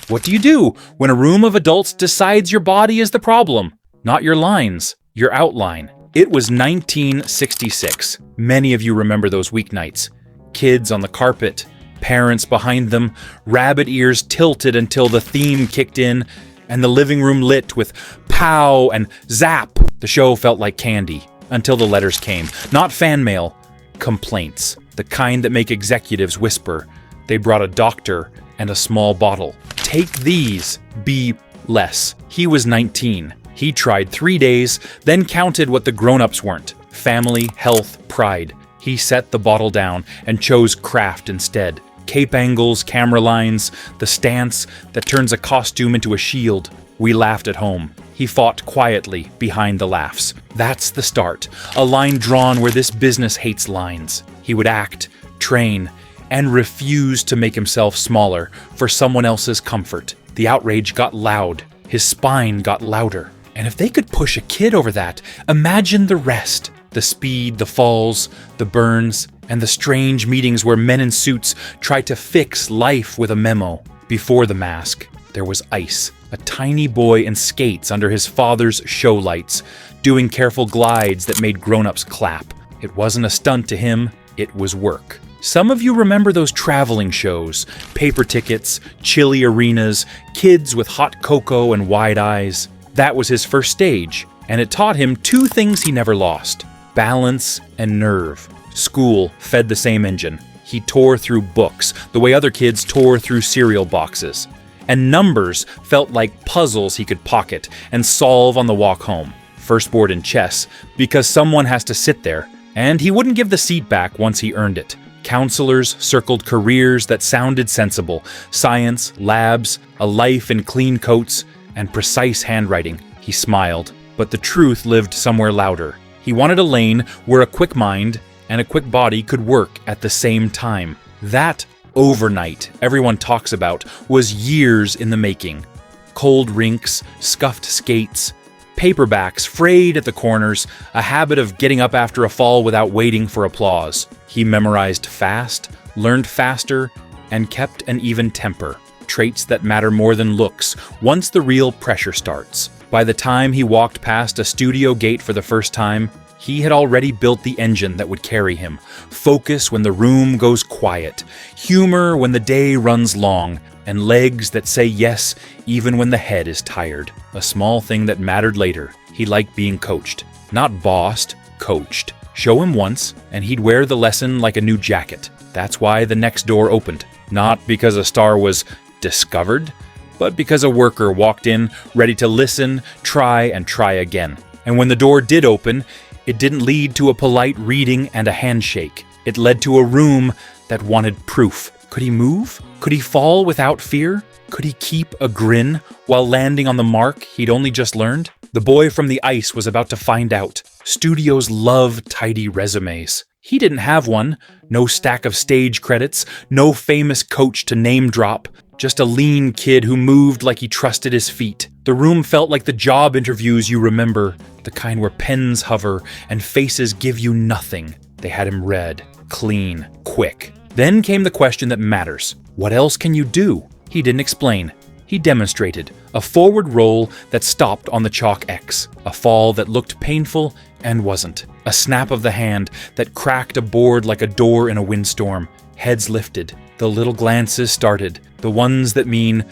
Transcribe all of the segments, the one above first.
What do you do when a room of adults decides your body is the problem? Not your lines, your outline. It was 1966. Many of you remember those weeknights. Kids on the carpet, parents behind them, rabbit ears tilted until the theme kicked in, and the living room lit with pow and zap. The show felt like candy until the letters came. Not fan mail, complaints. The kind that make executives whisper. They brought a doctor and a small bottle. Take these, be less. He was 19. He tried 3 days, then counted what the grown-ups weren't. Family, health, pride. He set the bottle down and chose craft instead. Cape angles, camera lines, the stance that turns a costume into a shield. We laughed at home. He fought quietly behind the laughs. That's the start. A line drawn where this business hates lines. He would act, train, and refuse to make himself smaller for someone else's comfort. The outrage got loud. His spine got louder. And if they could push a kid over that, imagine the rest. The speed, the falls, the burns, and the strange meetings where men in suits try to fix life with a memo. Before the mask, there was ice. A tiny boy in skates under his father's show lights, doing careful glides that made grown-ups clap. It wasn't a stunt to him, it was work. Some of you remember those traveling shows, paper tickets, chilly arenas, kids with hot cocoa and wide eyes. That was his first stage, and it taught him 2 things he never lost: balance and nerve. School fed the same engine. He tore through books, the way other kids tore through cereal boxes. And numbers felt like puzzles he could pocket and solve on the walk home. First board in chess, because someone has to sit there, and he wouldn't give the seat back once he earned it. Counselors circled careers that sounded sensible: science, labs, a life in clean coats, and precise handwriting. He smiled, but the truth lived somewhere louder. He wanted a lane where a quick mind and a quick body could work at the same time. That overnight everyone talks about was years in the making. Cold rinks, scuffed skates, paperbacks frayed at the corners, a habit of getting up after a fall without waiting for applause. He memorized fast, learned faster, and kept an even temper. Traits that matter more than looks once the real pressure starts. By the time he walked past a studio gate for the first time, he had already built the engine that would carry him. Focus when the room goes quiet, humor when the day runs long, and legs that say yes even when the head is tired. A small thing that mattered later. He liked being coached. Not bossed, coached. Show him once, and he'd wear the lesson like a new jacket. That's why the next door opened. Not because a star was discovered, but because a worker walked in ready to listen, try, and try again. And when the door did open, it didn't lead to a polite reading and a handshake. It led to a room that wanted proof. Could he move? Could he fall without fear? Could he keep a grin while landing on the mark he'd only just learned? The boy from the ice was about to find out. Studios love tidy resumes. He didn't have one. No stack of stage credits, no famous coach to name drop. Just a lean kid who moved like he trusted his feet. The room felt like the job interviews you remember, the kind where pens hover and faces give you nothing. They had him read, clean, quick. Then came the question that matters. What else can you do? He didn't explain. He demonstrated. A forward roll that stopped on the chalk X. A fall that looked painful and wasn't. A snap of the hand that cracked a board like a door in a windstorm. Heads lifted. The little glances started. The ones that mean,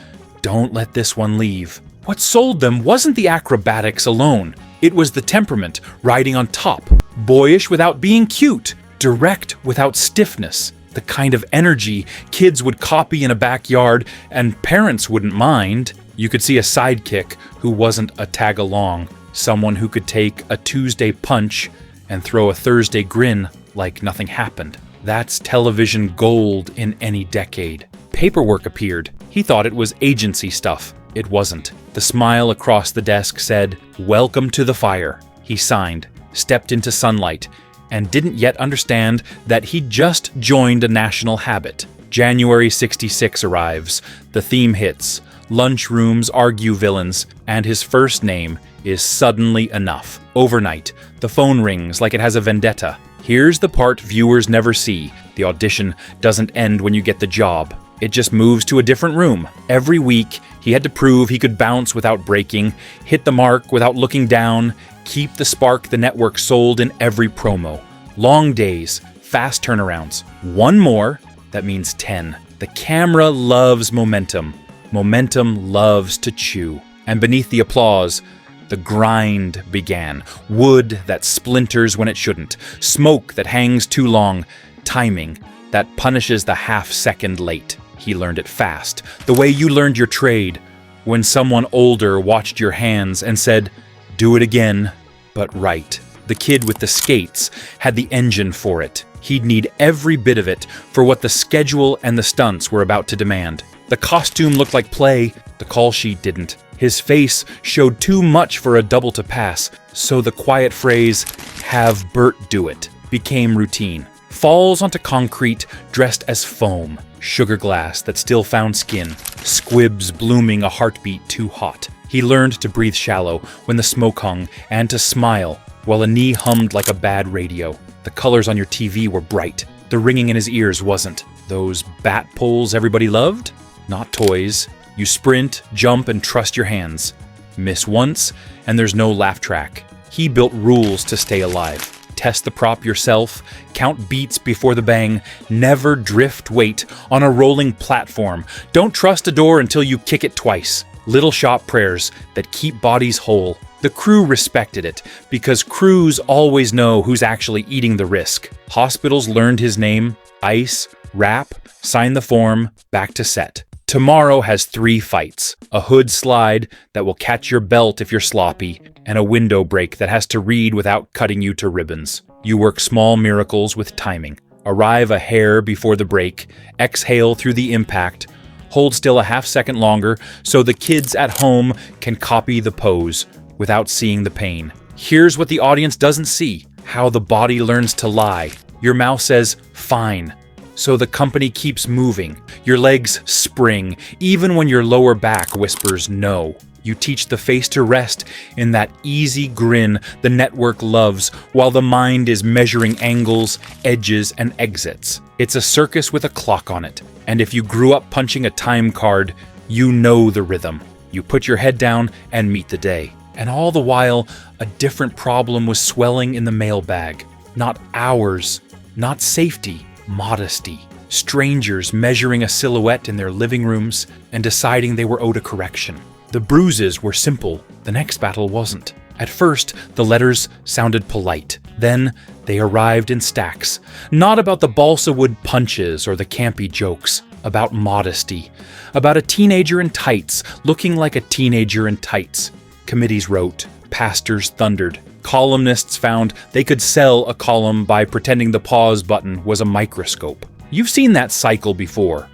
don't let this one leave. What sold them wasn't the acrobatics alone. It was the temperament riding on top. Boyish without being cute. Direct without stiffness. The kind of energy kids would copy in a backyard and parents wouldn't mind. You could see a sidekick who wasn't a tag-along. Someone who could take a Tuesday punch and throw a Thursday grin like nothing happened. That's television gold in any decade. Paperwork appeared. He thought it was agency stuff. It wasn't. The smile across the desk said, "Welcome to the fire." He signed, stepped into sunlight, and didn't yet understand that he'd just joined a national habit. January 66 arrives. The theme hits. Lunchrooms argue villains, and his first name is suddenly enough. Overnight, the phone rings like it has a vendetta. Here's the part viewers never see. The audition doesn't end when you get the job. It just moves to a different room. Every week, he had to prove he could bounce without breaking, hit the mark without looking down, keep the spark the network sold in every promo. Long days, fast turnarounds. One more, that means 10. The camera loves momentum. Momentum loves to chew. And beneath the applause, the grind began. Wood that splinters when it shouldn't. Smoke that hangs too long. Timing that punishes the half-second late. He learned it fast. The way you learned your trade. When someone older watched your hands and said, "Do it again, but right." The kid with the skates had the engine for it. He'd need every bit of it for what the schedule and the stunts were about to demand. The costume looked like play, the call sheet didn't. His face showed too much for a double to pass, so the quiet phrase, "Have Burt do it," became routine. Falls onto concrete dressed as foam, sugar glass that still found skin, squibs blooming a heartbeat too hot. He learned to breathe shallow when the smoke hung and to smile while a knee hummed like a bad radio. The colors on your TV were bright. The ringing in his ears wasn't. Those bat poles everybody loved? Not toys. You sprint, jump, and trust your hands. Miss once, and there's no laugh track. He built rules to stay alive. Test the prop yourself, count beats before the bang, never drift weight on a rolling platform. Don't trust a door until you kick it twice. Little shop prayers that keep bodies whole. The crew respected it, because crews always know who's actually eating the risk. Hospitals learned his name, ice, wrap, sign the form, back to set. Tomorrow has 3 fights. A hood slide that will catch your belt if you're sloppy, and a window break that has to read without cutting you to ribbons. You work small miracles with timing. Arrive a hair before the break, exhale through the impact, hold still a half-second longer so the kids at home can copy the pose without seeing the pain. Here's what the audience doesn't see, how the body learns to lie. Your mouth says, "Fine," so the company keeps moving. Your legs spring, even when your lower back whispers no. You teach the face to rest in that easy grin the network loves while the mind is measuring angles, edges, and exits. It's a circus with a clock on it, and if you grew up punching a time card, you know the rhythm. You put your head down and meet the day. And all the while, a different problem was swelling in the mailbag. Not hours, not safety, modesty. Strangers measuring a silhouette in their living rooms and deciding they were owed a correction. The bruises were simple, the next battle wasn't. At first, the letters sounded polite. Then, they arrived in stacks. Not about the balsa wood punches or the campy jokes. About modesty. About a teenager in tights, looking like a teenager in tights. Committees wrote. Pastors thundered. Columnists found they could sell a column by pretending the pause button was a microscope. You've seen that cycle before.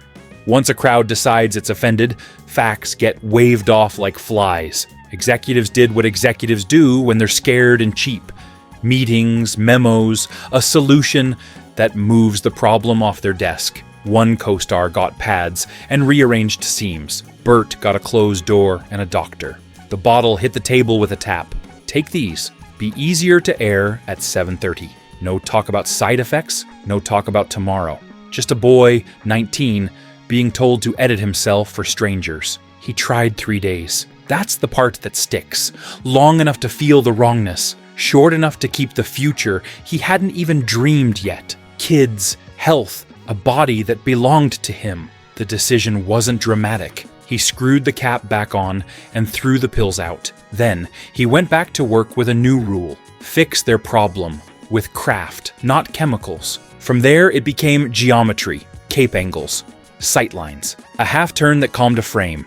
Once a crowd decides it's offended, facts get waved off like flies. Executives did what executives do when they're scared and cheap. Meetings, memos, a solution that moves the problem off their desk. One co-star got pads and rearranged seams. Burt got a closed door and a doctor. The bottle hit the table with a tap. Take these. Be easier to air at 7:30. No talk about side effects, no talk about tomorrow. Just a boy, 19, being told to edit himself for strangers. He tried 3 days. That's the part that sticks. Long enough to feel the wrongness. Short enough to keep the future he hadn't even dreamed yet. Kids, health, a body that belonged to him. The decision wasn't dramatic. He screwed the cap back on and threw the pills out. Then, he went back to work with a new rule. Fix their problem. With craft, not chemicals. From there, it became geometry, cape angles, sight lines. A half turn that calmed a frame.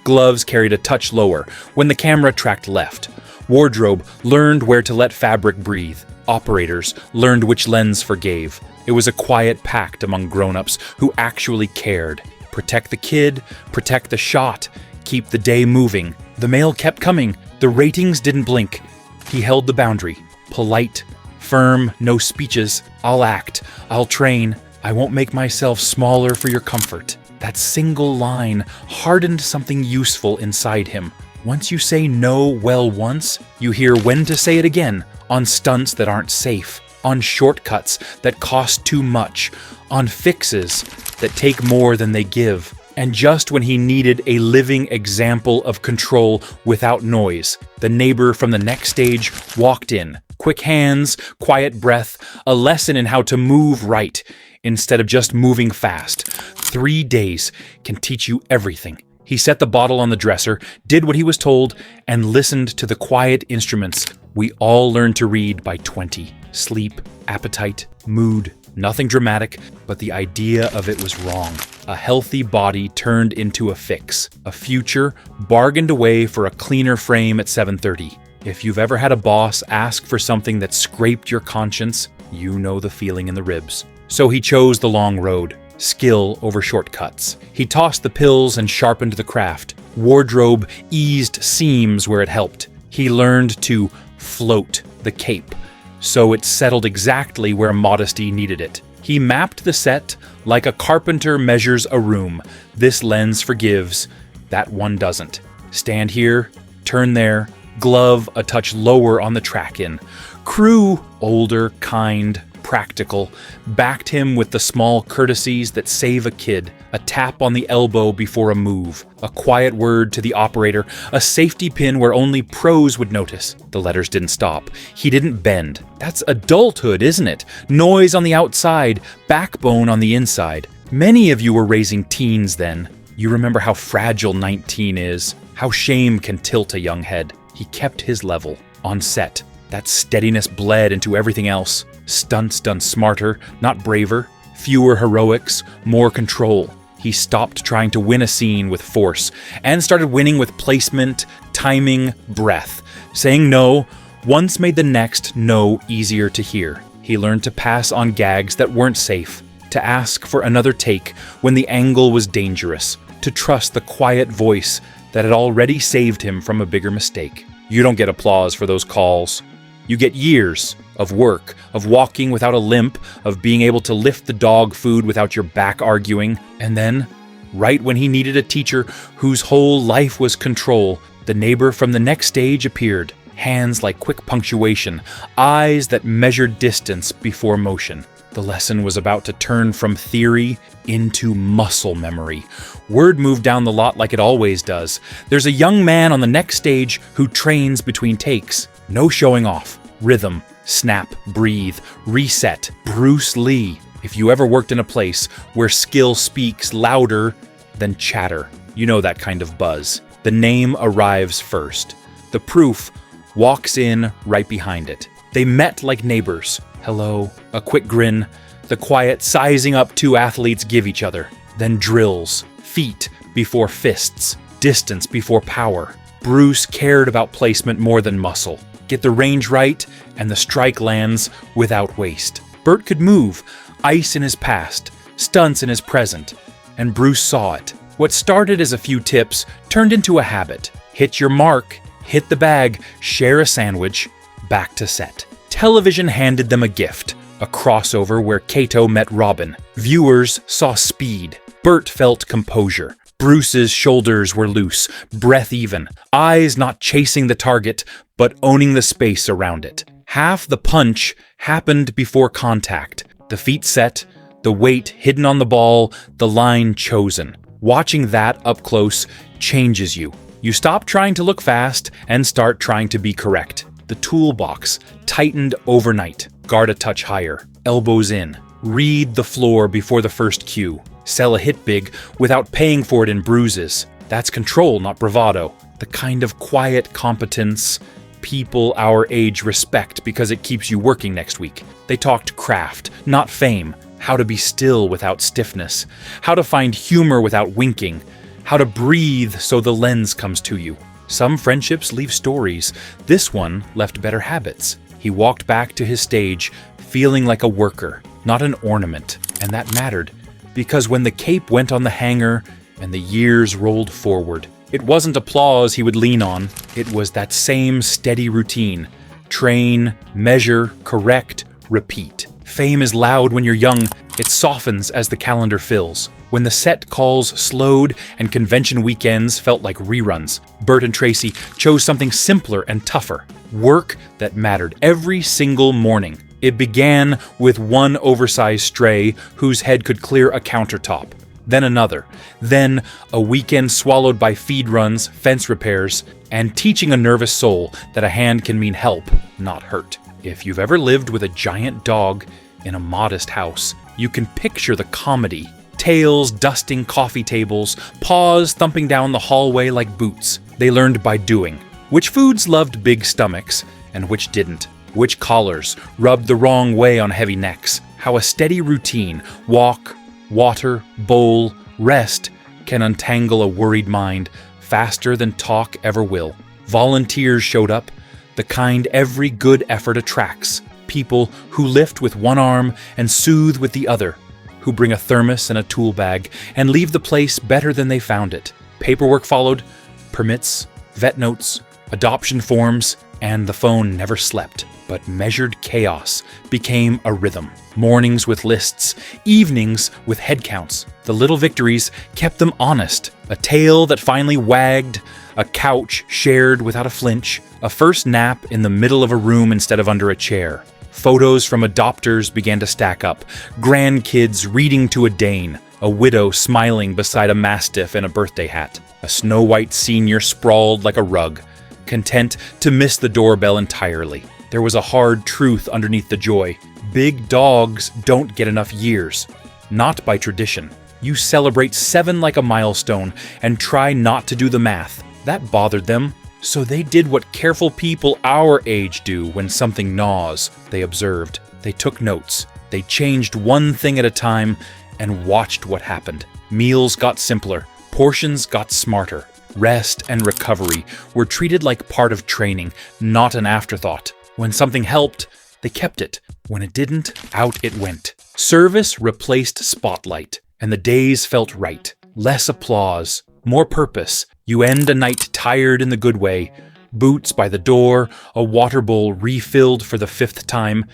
Gloves carried a touch lower when the camera tracked left. Wardrobe learned where to let fabric breathe. Operators learned which lens forgave. It was a quiet pact among grown-ups who actually cared. Protect the kid, protect the shot, keep the day moving. The mail kept coming. The ratings didn't blink. He held the boundary. Polite, firm, no speeches. I'll act. I'll train. I won't make myself smaller for your comfort. That single line hardened something useful inside him. Once you say no well once, you hear when to say it again on stunts that aren't safe. on shortcuts that cost too much, on fixes that take more than they give. And just when he needed a living example of control without noise, the neighbor from the next stage walked in. Quick hands, quiet breath, a lesson in how to move right instead of just moving fast. 3 days can teach you everything. He set the bottle on the dresser, did what he was told, and listened to the quiet instruments we all learned to read by 20. Sleep, appetite, mood, nothing dramatic, but the idea of it was wrong. A healthy body turned into a fix. A future bargained away for a cleaner frame at 7:30. If you've ever had a boss ask for something that scraped your conscience, you know the feeling in the ribs. So he chose the long road. Skill over shortcuts. He tossed the pills and sharpened the craft. Wardrobe eased seams where it helped. He learned to float the cape, so it settled exactly where modesty needed it. He mapped the set like a carpenter measures a room. This lens forgives, that one doesn't. Stand here, turn there, glove a touch lower on the track-in. Crew, older, kind, practical, backed him with the small courtesies that save a kid. A tap on the elbow before a move, a quiet word to the operator, a safety pin where only pros would notice. The letters didn't stop. He didn't bend. That's adulthood, isn't it? Noise on the outside, backbone on the inside. Many of you were raising teens then. You remember how fragile 19 is, how shame can tilt a young head. He kept his level. On set, that steadiness bled into everything else. Stunts done smarter, not braver. Fewer heroics, more control. He stopped trying to win a scene with force and started winning with placement, timing, breath. Saying no once made the next no easier to hear. He learned to pass on gags that weren't safe, to ask for another take when the angle was dangerous, to trust the quiet voice that had already saved him from a bigger mistake. You don't get applause for those calls. You get years of work, of walking without a limp, of being able to lift the dog food without your back arguing. And then, right when he needed a teacher whose whole life was control, the neighbor from the next stage appeared. Hands like quick punctuation, eyes that measured distance before motion. The lesson was about to turn from theory into muscle memory. Word moved down the lot like it always does. There's a young man on the next stage who trains between takes. No showing off. Rhythm, snap, breathe, reset. Bruce Lee. If you ever worked in a place where skill speaks louder than chatter, you know that kind of buzz. The name arrives first. The proof walks in right behind it. They met like neighbors. Hello, a quick grin, the quiet sizing up two athletes give each other. Then drills, feet before fists, distance before power. Bruce cared about placement more than muscle. Get the range right, and the strike lands without waste. Burt could move, ice in his past, stunts in his present, and Bruce saw it. What started as a few tips turned into a habit. Hit your mark, hit the bag, share a sandwich, back to set. Television handed them a gift, a crossover where Kato met Robin. Viewers saw speed. Burt felt composure. Bruce's shoulders were loose, breath even, eyes not chasing the target, but owning the space around it. Half the punch happened before contact. The feet set, the weight hidden on the ball, the line chosen. Watching that up close changes you. You stop trying to look fast and start trying to be correct. The toolbox tightened overnight. Guard a touch higher. Elbows in. Read the floor before the first cue. Sell a hit big without paying for it in bruises. That's control, not bravado. The kind of quiet competence people our age respect because it keeps you working next week. They talked craft, not fame. How to be still without stiffness. How to find humor without winking. How to breathe so the lens comes to you. Some friendships leave stories. This one left better habits. He walked back to his stage, feeling like a worker, not an ornament. And that mattered, because when the cape went on the hanger and the years rolled forward, it wasn't applause he would lean on. It was that same steady routine. Train, measure, correct, repeat. Fame is loud when you're young. It softens as the calendar fills. When the set calls slowed and convention weekends felt like reruns, Burt and Tracy chose something simpler and tougher. Work that mattered every single morning. It began with one oversized stray whose head could clear a countertop, then another, then a weekend swallowed by feed runs, fence repairs, and teaching a nervous soul that a hand can mean help, not hurt. If you've ever lived with a giant dog in a modest house, you can picture the comedy. Tails dusting coffee tables, paws thumping down the hallway like boots. They learned by doing. Which foods loved big stomachs and which didn't. Which collars rubbed the wrong way on heavy necks. How a steady routine, walk, water, bowl, rest, can untangle a worried mind faster than talk ever will. Volunteers showed up, the kind every good effort attracts. People who lift with one arm and soothe with the other, who bring a thermos and a tool bag and leave the place better than they found it. Paperwork followed, permits, vet notes, adoption forms, and the phone never slept. But measured chaos became a rhythm. Mornings with lists, evenings with head counts. The little victories kept them honest. A tail that finally wagged, a couch shared without a flinch, a first nap in the middle of a room instead of under a chair. Photos from adopters began to stack up, grandkids reading to a Dane, a widow smiling beside a mastiff in a birthday hat, a snow-white senior sprawled like a rug, content to miss the doorbell entirely. There was a hard truth underneath the joy. Big dogs don't get enough years. Not by tradition. You celebrate 7 like a milestone and try not to do the math. That bothered them. So they did what careful people our age do when something gnaws. They observed. They took notes. They changed one thing at a time and watched what happened. Meals got simpler. Portions got smarter. Rest and recovery were treated like part of training, not an afterthought. When something helped, they kept it. When it didn't, out it went. Service replaced spotlight, and the days felt right. Less applause, more purpose. You end a night tired in the good way. Boots by the door, a water bowl refilled for the 5th time,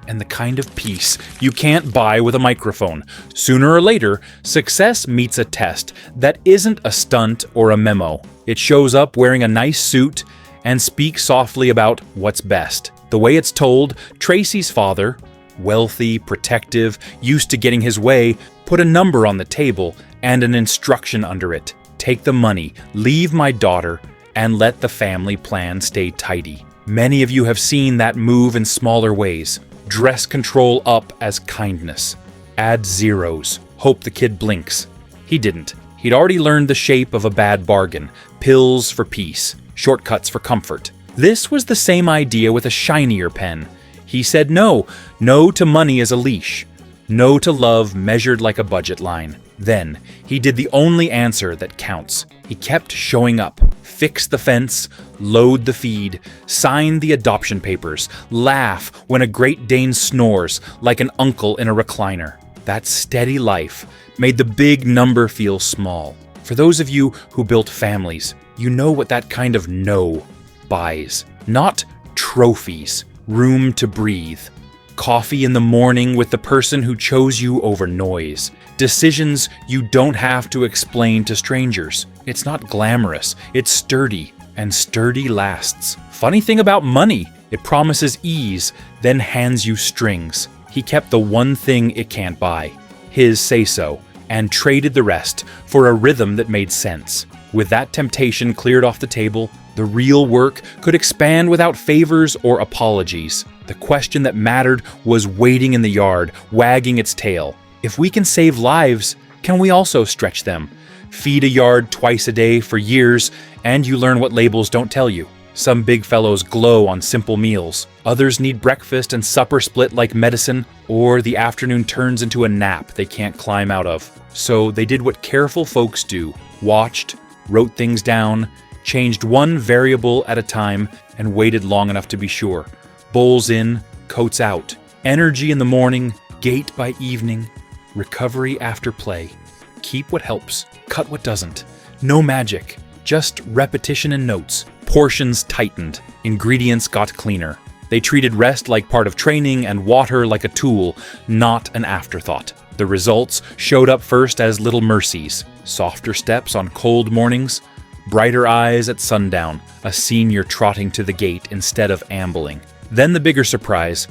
and the kind of peace you can't buy with a microphone. Sooner or later, success meets a test that isn't a stunt or a memo. It shows up wearing a nice suit and speaks softly about what's best. The way it's told, Tracy's father, wealthy, protective, used to getting his way, put a number on the table and an instruction under it. Take the money, leave my daughter, and let the family plan stay tidy. Many of you have seen that move in smaller ways. Dress control up as kindness. Add zeros. Hope the kid blinks. He didn't. He'd already learned the shape of a bad bargain. Pills for peace. Shortcuts for comfort. This was the same idea with a shinier pen. He said no. No to money as a leash. No to love measured like a budget line. Then, he did the only answer that counts. He kept showing up. Fix the fence, load the feed, sign the adoption papers, laugh when a Great Dane snores like an uncle in a recliner. That steady life made the big number feel small. For those of you who built families, you know what that kind of no buys. Not trophies, room to breathe. Coffee in the morning with the person who chose you over noise. Decisions you don't have to explain to strangers. It's not glamorous, it's sturdy, and sturdy lasts. Funny thing about money, it promises ease, then hands you strings. He kept the one thing it can't buy, his say-so, and traded the rest for a rhythm that made sense. With that temptation cleared off the table, the real work could expand without favors or apologies. The question that mattered was waiting in the yard, wagging its tail. If we can save lives, can we also stretch them? Feed a yard twice a day for years, and you learn what labels don't tell you. Some big fellows glow on simple meals. Others need breakfast and supper split like medicine, or the afternoon turns into a nap they can't climb out of. So they did what careful folks do. Watched, wrote things down, changed one variable at a time, and waited long enough to be sure. Bowls in, coats out. Energy in the morning, gait by evening. Recovery after play. Keep what helps, cut what doesn't. No magic, just repetition and notes. Portions tightened, ingredients got cleaner. They treated rest like part of training and water like a tool, not an afterthought. The results showed up first as little mercies. Softer steps on cold mornings, brighter eyes at sundown, a senior trotting to the gate instead of ambling. Then the bigger surprise,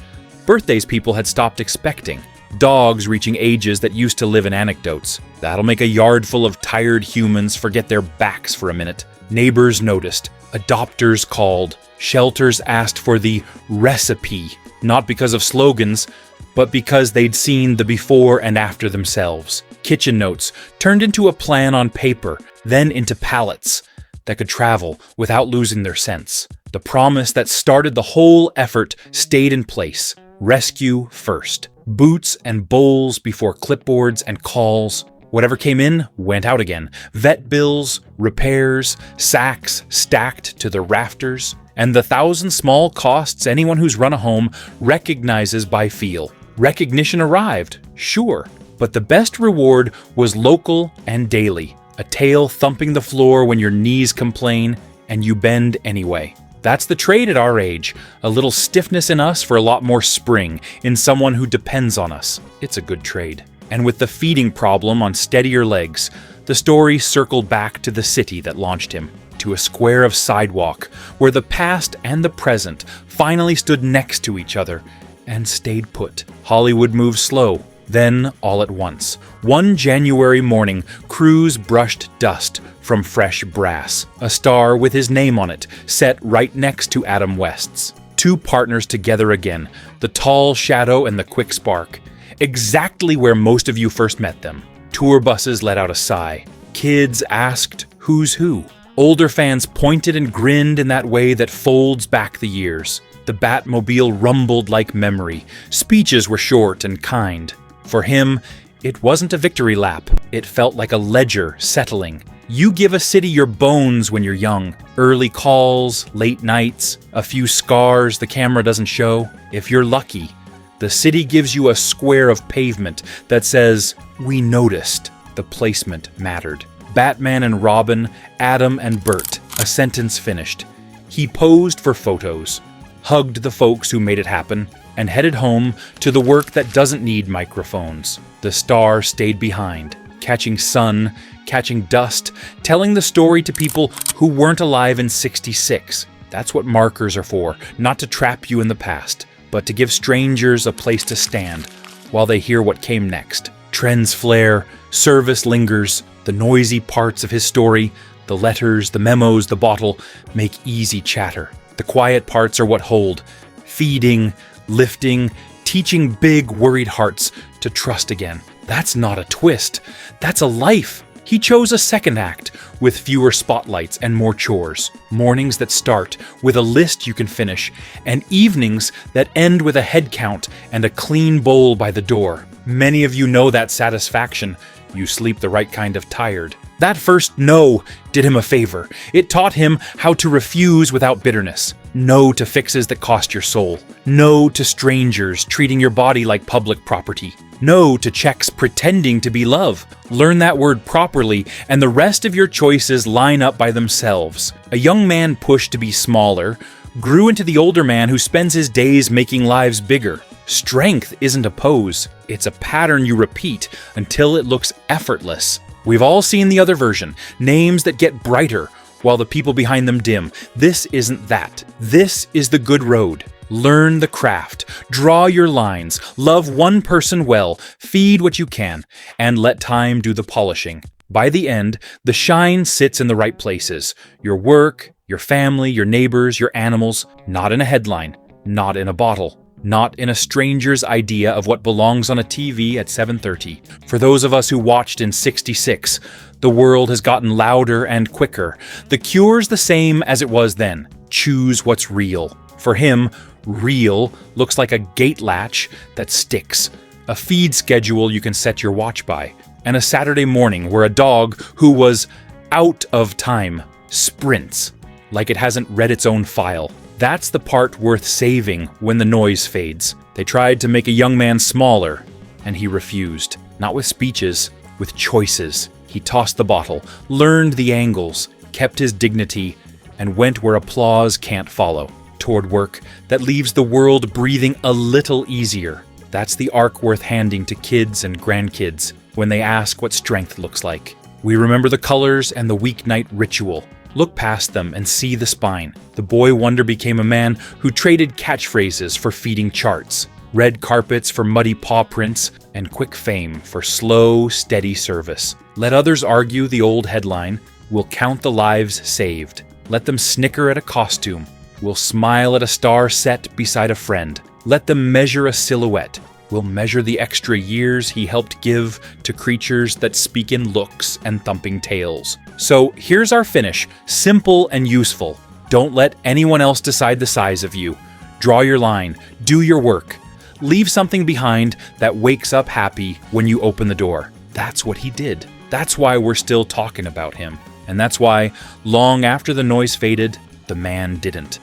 Birthdays people had stopped expecting. Dogs reaching ages that used to live in anecdotes. That'll make a yard full of tired humans forget their backs for a minute. Neighbors noticed. Adopters called. Shelters asked for the recipe, not because of slogans, but because they'd seen the before and after themselves. Kitchen notes turned into a plan on paper, then into pallets that could travel without losing their sense. The promise that started the whole effort stayed in place. Rescue first. Boots and bowls before clipboards and calls. Whatever came in went out again. Vet bills, repairs, sacks stacked to the rafters, and the 1,000 small costs anyone who's run a home recognizes by feel. Recognition arrived, sure, but the best reward was local and daily. A tail thumping the floor when your knees complain and you bend anyway. That's the trade at our age. A little stiffness in us for a lot more spring in someone who depends on us. It's a good trade. And with the feeding problem on steadier legs, the story circled back to the city that launched him, to a square of sidewalk where the past and the present finally stood next to each other and stayed put. Hollywood moved slow, then all at once. One January morning, crews brushed dust from fresh brass. A star with his name on it, set right next to Adam West's. Two partners together again, the tall shadow and the quick spark. Exactly where most of you first met them. Tour buses let out a sigh. Kids asked, who's who? Older fans pointed and grinned in that way that folds back the years. The Batmobile rumbled like memory. Speeches were short and kind. For him, it wasn't a victory lap. It felt like a ledger settling. You give a city your bones when you're young. Early calls, late nights, a few scars the camera doesn't show. If you're lucky, the city gives you a square of pavement that says, we noticed. The placement mattered. Batman and Robin, Adam and Burt, a sentence finished. He posed for photos, hugged the folks who made it happen, and headed home to the work that doesn't need microphones. The star stayed behind, catching sun, catching dust, telling the story to people who weren't alive in '66. That's what markers are for, not to trap you in the past, but to give strangers a place to stand while they hear what came next. Trends flare, service lingers, the noisy parts of his story, the letters, the memos, the bottle, make easy chatter. The quiet parts are what hold, feeding, lifting, teaching big, worried hearts to trust again. That's not a twist. That's a life. He chose a second act with fewer spotlights and more chores. Mornings that start with a list you can finish, and evenings that end with a head count and a clean bowl by the door. Many of you know that satisfaction. You sleep the right kind of tired. That first no did him a favor. It taught him how to refuse without bitterness. No to fixes that cost your soul. No to strangers treating your body like public property. No to checks pretending to be love. Learn that word properly, and the rest of your choices line up by themselves. A young man pushed to be smaller grew into the older man who spends his days making lives bigger. Strength isn't a pose. It's a pattern you repeat until it looks effortless. We've all seen the other version, names that get brighter while the people behind them dim. This isn't that. This is the good road. Learn the craft, draw your lines, love one person well, feed what you can, and let time do the polishing. By the end, the shine sits in the right places. Your work, your family, your neighbors, your animals, not in a headline, not in a bottle. Not in a stranger's idea of what belongs on a TV at 7:30. For those of us who watched in '66, the world has gotten louder and quicker. The cure's the same as it was then. Choose what's real. For him, real looks like a gate latch that sticks, a feed schedule you can set your watch by, and a Saturday morning where a dog who was out of time sprints like it hasn't read its own file. That's the part worth saving when the noise fades. They tried to make a young man smaller, and he refused. Not with speeches, with choices. He tossed the bottle, learned the angles, kept his dignity, and went where applause can't follow. Toward work that leaves the world breathing a little easier. That's the arc worth handing to kids and grandkids when they ask what strength looks like. We remember the colors and the weeknight ritual. Look past them and see the spine. The boy wonder became a man who traded catchphrases for feeding charts. red carpets for muddy paw prints, and quick fame for slow, steady service. Let others argue the old headline, we'll count the lives saved. Let them snicker at a costume, we'll smile at a star set beside a friend. Let them measure a silhouette, we'll measure the extra years he helped give to creatures that speak in looks and thumping tails. So here's our finish, simple and useful. Don't let anyone else decide the size of you. Draw your line, do your work. Leave something behind that wakes up happy when you open the door. That's what he did. That's why we're still talking about him. And that's why, long after the noise faded, the man didn't.